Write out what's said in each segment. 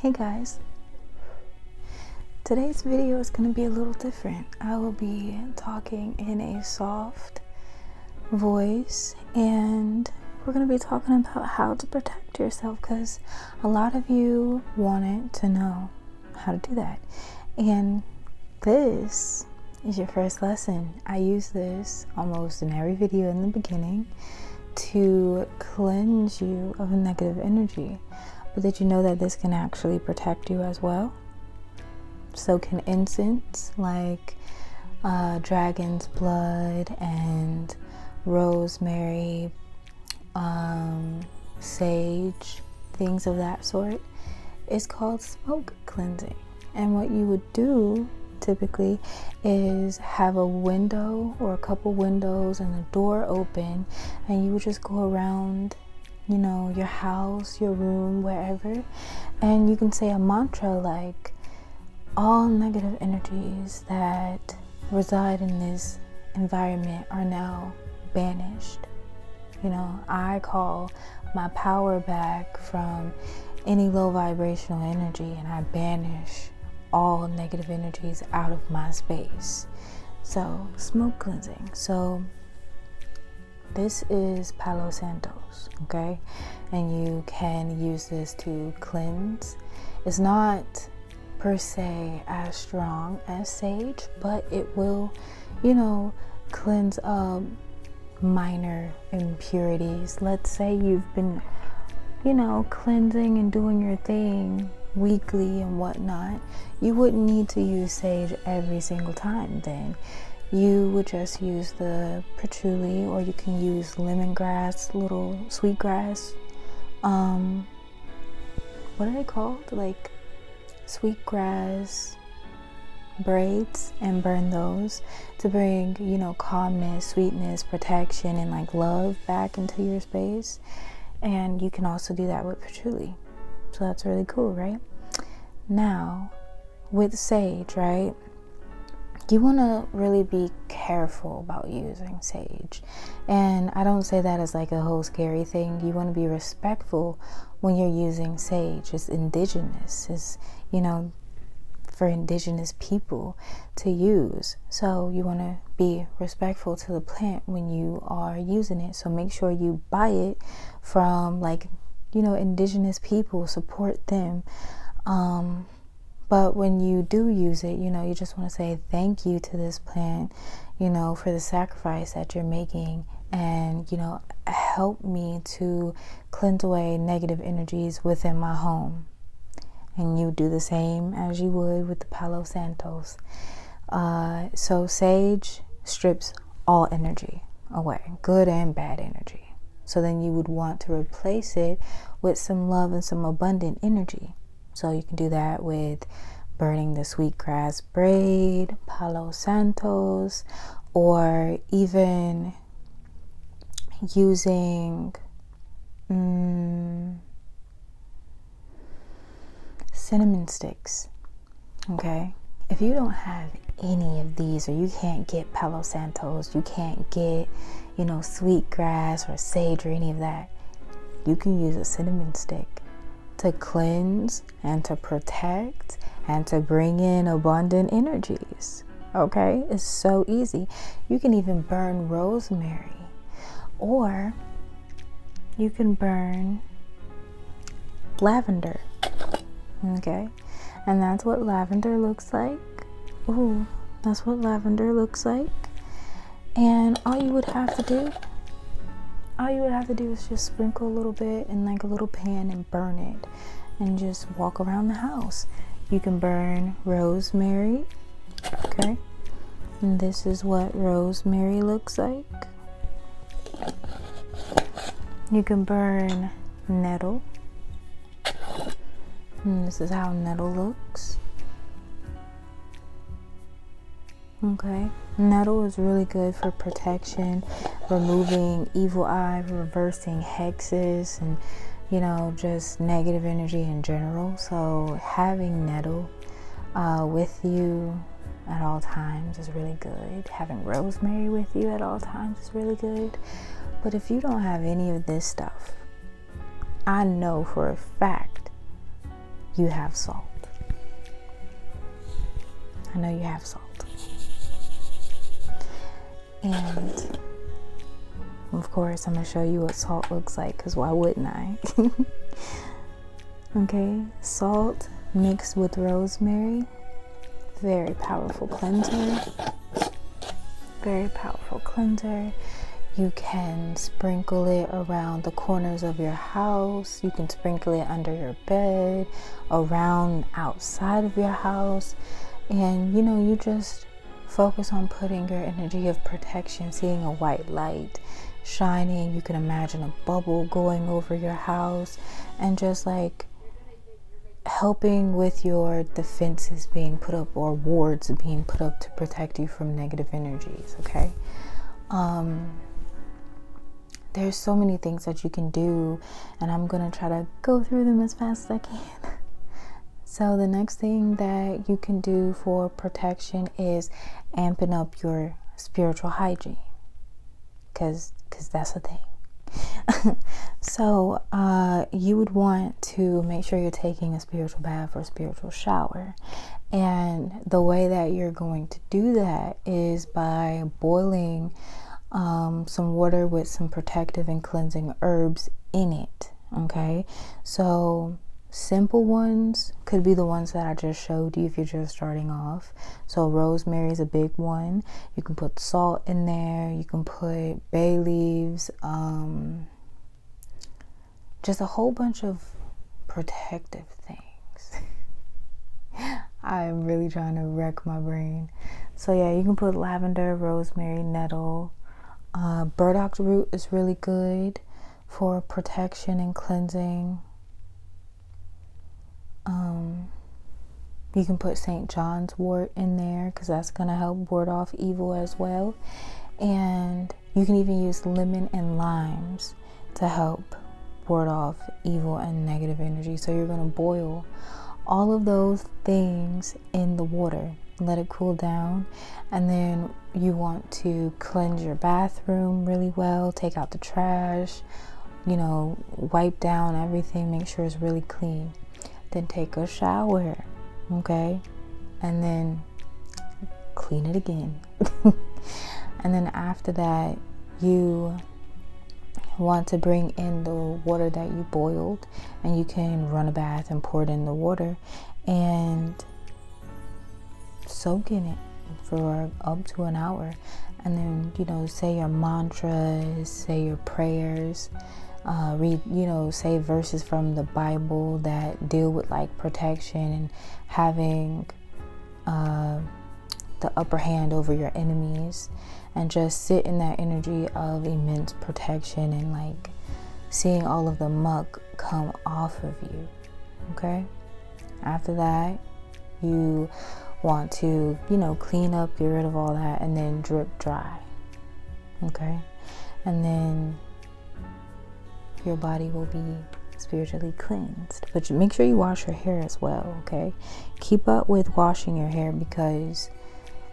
Hey guys, today's video is going to be a little different. I will be talking in a soft voice and we're going to be talking about how to protect yourself, because a lot of you wanted to know how to do that. And this is your first lesson. I use this almost in every video in the beginning to cleanse you of negative energy. But did you know that this can actually protect you as well? So can incense like dragon's blood and rosemary, sage, things of that sort. It's called smoke cleansing. And what you would do typically is have a window or a couple windows and a door open, and you would just go around, you know, your house, your room, wherever, and you can say a mantra like, all negative energies that reside in this environment are now banished. You know, I call my power back from any low vibrational energy, and I banish all negative energies out of my space. So smoke cleansing. So this is Palo Santos, okay? And you can use this to cleanse. It's not per se as strong as sage, but it will, you know, cleanse up minor impurities. Let's say you've been, you know, cleansing and doing your thing weekly and whatnot. You wouldn't need to use sage every single time then. You would just use the patchouli, or you can use lemongrass, little sweetgrass. What are they called? Like sweetgrass braids, and burn those to bring, you know, calmness, sweetness, protection, and like love back into your space. And you can also do that with patchouli. So that's really cool, right? Now, with sage, right? You want to really be careful about using sage. And I don't say that as like a whole scary thing. You want to be respectful when you're using sage. It's indigenous. It's, you know, for indigenous people to use. So you want to be respectful to the plant when you are using it. So make sure you buy it from, like, you know, indigenous people. Support them. But when you do use it, you know, you just want to say thank you to this plant, you know, for the sacrifice that you're making, and, you know, help me to cleanse away negative energies within my home. And you do the same as you would with the Palo Santos. So sage strips all energy away, good and bad energy. So then you would want to replace it with some love and some abundant energy. So you can do that with burning the sweetgrass braid, Palo Santos, or even using cinnamon sticks. Okay, if you don't have any of these, or you can't get Palo Santos, you can't get, you know, sweetgrass or sage or any of that, you can use a cinnamon stick to cleanse and to protect and to bring in abundant energies. Okay, it's so easy. You can even burn rosemary, or you can burn lavender. Okay, and that's what lavender looks like. Ooh, that's what lavender looks like. And all you would have to do is just sprinkle a little bit in like a little pan and burn it, and just walk around the house. You can burn rosemary. Okay, and this is what rosemary looks like. You can burn nettle, and this is how nettle looks. Okay, nettle is really good for protection, removing evil eye, reversing hexes, and, you know, just negative energy in general. So having nettle with you at all times is really good. Having rosemary with you at all times is really good. But if you don't have any of this stuff, I know for a fact you have salt. I know you have salt. And of course, I'm going to show you what salt looks like, because why wouldn't I? Okay, salt mixed with rosemary, very powerful cleanser. Very powerful cleanser. You can sprinkle it around the corners of your house. You can sprinkle it under your bed, around outside of your house. And you just focus on putting your energy of protection, seeing a white light shining. You can imagine a bubble going over your house and just like helping with your defenses being put up, or wards being put up to protect you from negative energies. Okay. There's so many things that you can do, and I'm gonna try to go through them as fast as I can. So the next thing that you can do for protection is amping up your spiritual hygiene, because that's a thing. So you would want to make sure you're taking a spiritual bath or a spiritual shower. And the way that you're going to do that is by boiling some water with some protective and cleansing herbs in it. Okay, so simple ones could be the ones that I just showed you if you're just starting off. So rosemary is a big one. You can put salt in there. You can put bay leaves, just a whole bunch of protective things. I'm really trying to wreck my brain. So yeah, you can put lavender, rosemary, nettle. Burdock root is really good for protection and cleansing. You can put St. John's wort in there, because that's going to help ward off evil as well. And you can even use lemon and limes to help ward off evil and negative energy. So you're going to boil all of those things in the water, let it cool down, and then you want to cleanse your bathroom really well, take out the trash, wipe down everything, make sure it's really clean. Then take a shower, okay, and then clean it again. And then after that, you want to bring in the water that you boiled, and you can run a bath and pour it in the water and soak in it for up to an hour. And then say your mantras, say your prayers, read say verses from the Bible that deal with like protection and having the upper hand over your enemies, and just sit in that energy of immense protection and like seeing all of the muck come off of you. Okay, after that, you want to clean up, get rid of all that, and then drip dry. Okay, and then your body will be spiritually cleansed. But make sure you wash your hair as well. Okay, keep up with washing your hair, because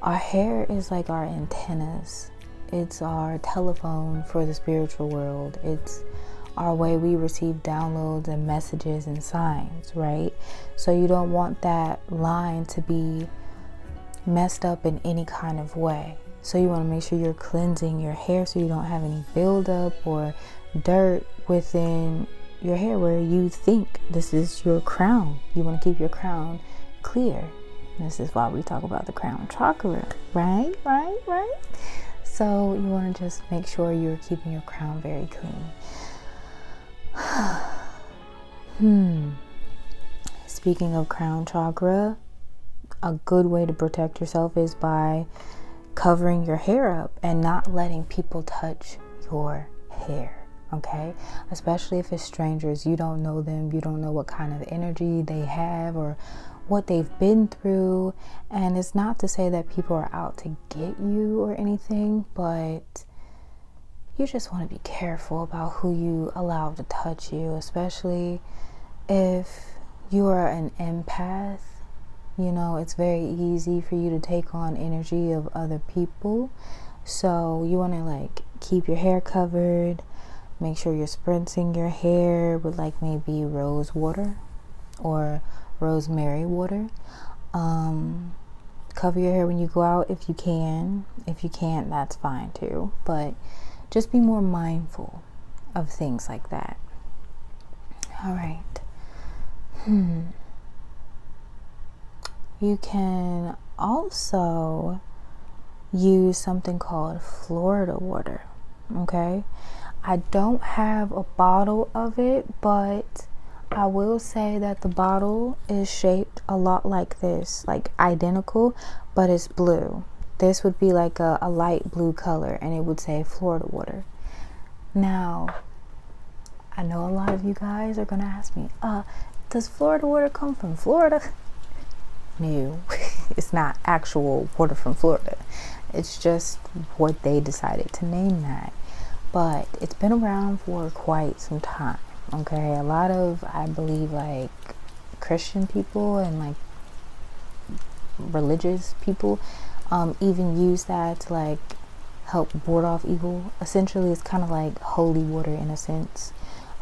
our hair is like our antennas. It's our telephone for the spiritual world. It's our way we receive downloads and messages and signs, right? So you don't want that line to be messed up in any kind of way. So you want to make sure you're cleansing your hair so you don't have any buildup or dirt within your hair where you think this is your crown. You want to keep your crown clear. This is why we talk about the crown chakra, right? So you want to just make sure you're keeping your crown very clean. Speaking of crown chakra, a good way to protect yourself is by covering your hair up and not letting people touch your hair. Okay, especially if it's strangers. You don't know them, you don't know what kind of energy they have or what they've been through. And it's not to say that people are out to get you or anything, but you just want to be careful about who you allow to touch you, especially if you are an empath. It's very easy for you to take on energy of other people. So you want to keep your hair covered. Make sure you're spritzing your hair with maybe rose water or rosemary water. Cover your hair when you go out if you can. If you can't, that's fine too. But just be more mindful of things like that. All right. You can also use something called Florida water. Okay. I don't have a bottle of it, but I will say that the bottle is shaped a lot like this, like identical, but it's blue. This would be like a light blue color, and it would say Florida water. Now, I know a lot of you guys are gonna ask me, does Florida water come from Florida? No, it's not actual water from Florida. It's just what they decided to name that. But it's been around for quite some time. Okay, a lot of, I believe, like Christian people and like religious people even use that to like help ward off evil. Essentially, it's kind of like holy water in a sense.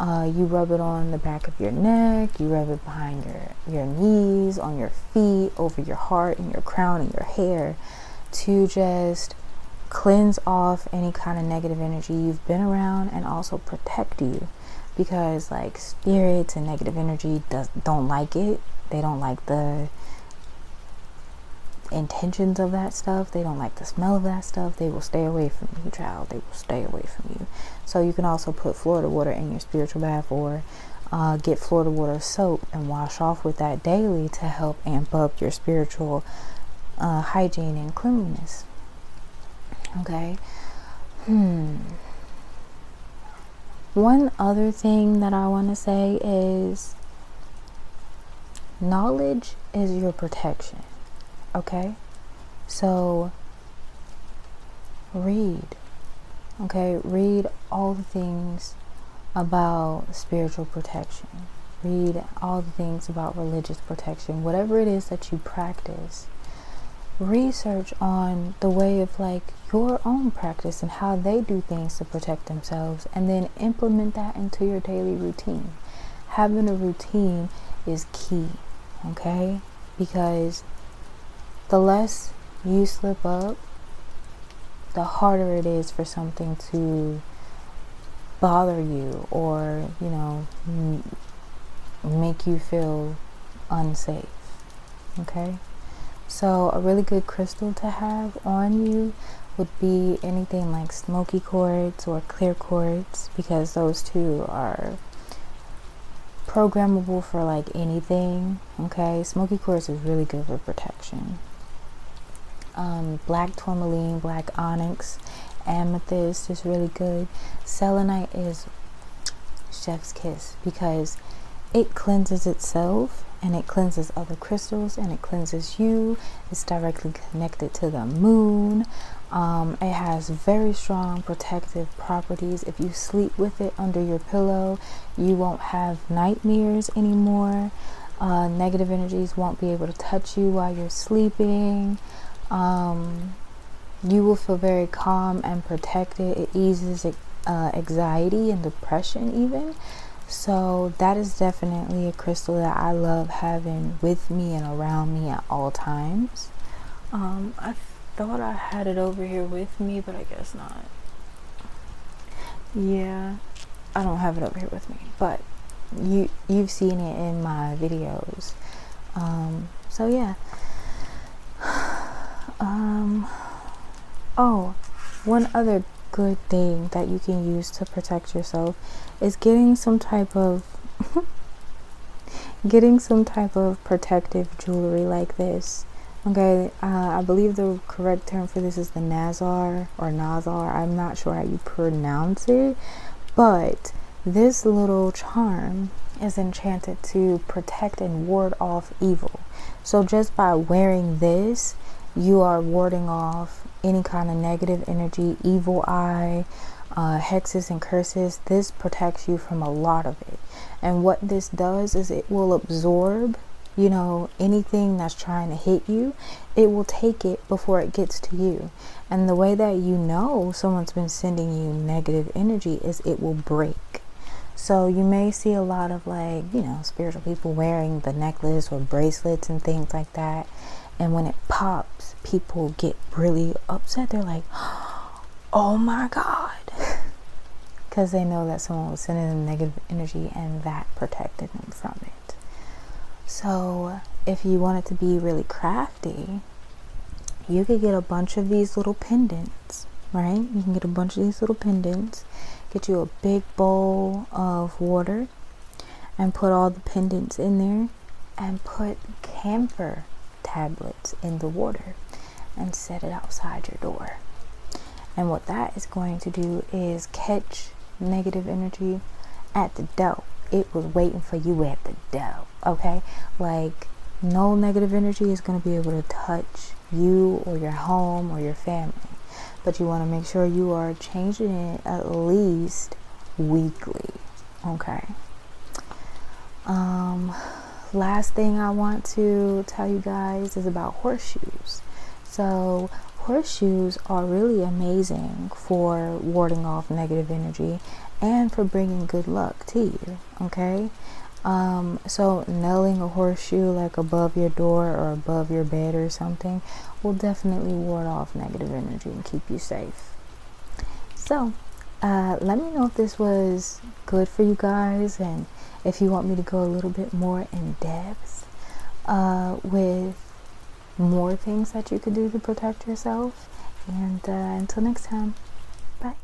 You rub it on the back of your neck, you rub it behind your knees, on your feet, over your heart and your crown and your hair, to just cleanse off any kind of negative energy you've been around, and also protect you, because like spirits and negative energy don't like it. They don't like the intentions of that stuff. They don't like the smell of that stuff. They will stay away from you, child. They will stay away from you. So you can also put Florida water in your spiritual bath, or get Florida water soap and wash off with that daily to help amp up your spiritual hygiene and cleanliness. Okay. One other thing that I want to say is knowledge is your protection. Okay? So read. Okay? Read all the things about spiritual protection. Read all the things about religious protection. Whatever it is that you practice, research on the way of like your own practice and how they do things to protect themselves, and then implement that into your daily routine. Having a routine is key, okay? Because the less you slip up, the harder it is for something to bother you or, make you feel unsafe. Okay? So a really good crystal to have on you would be anything like smoky quartz or clear quartz, because those two are programmable for like anything. Okay? Smoky quartz is really good for protection. Black tourmaline, black onyx, amethyst is really good. Selenite is chef's kiss, because it cleanses itself and it cleanses other crystals and it cleanses you. It's directly connected to the moon. It has very strong protective properties. If you sleep with it under your pillow, you won't have nightmares anymore. Negative energies won't be able to touch you while you're sleeping. You will feel very calm and protected. It eases anxiety and depression even. So that is definitely a crystal that I love having with me and around me at all times. I thought I had it over here with me, but I guess not. Yeah, I don't have it over here with me, but you've seen it in my videos. So yeah. One other good thing that you can use to protect yourself is getting some type of protective jewelry like this. Okay, I believe the correct term for this is the Nazar or Nazar. I'm not sure how you pronounce it, but this little charm is enchanted to protect and ward off evil. So just by wearing this, you are warding off any kind of negative energy, evil eye, hexes and curses. This protects you from a lot of it. And what this does is it will absorb, anything that's trying to hit you. It will take it before it gets to you. And the way that someone's been sending you negative energy is it will break. So you may see a lot of spiritual people wearing the necklace or bracelets and things like that. And when it pops, people get really upset. They're like, oh my God. Because they know that someone was sending them negative energy and that protected them from it. So if you want it to be really crafty, you could get a bunch of these little pendants, right? You can get a bunch of these little pendants, get you a big bowl of water and put all the pendants in there and put camphor tablets in the water and set it outside your door. And what that is going to do is catch negative energy at the door. It was waiting for you at the door, okay? Like, no negative energy is going to be able to touch you or your home or your family. But you want to make sure you are changing it at least weekly, okay? Last thing I want to tell you guys is about horseshoes. So horseshoes are really amazing for warding off negative energy and for bringing good luck to you, okay? So nailing a horseshoe like above your door or above your bed or something will definitely ward off negative energy and keep you safe. So let me know if this was good for you guys, and if you want me to go a little bit more in depth with more things that you could do to protect yourself. And until next time, bye.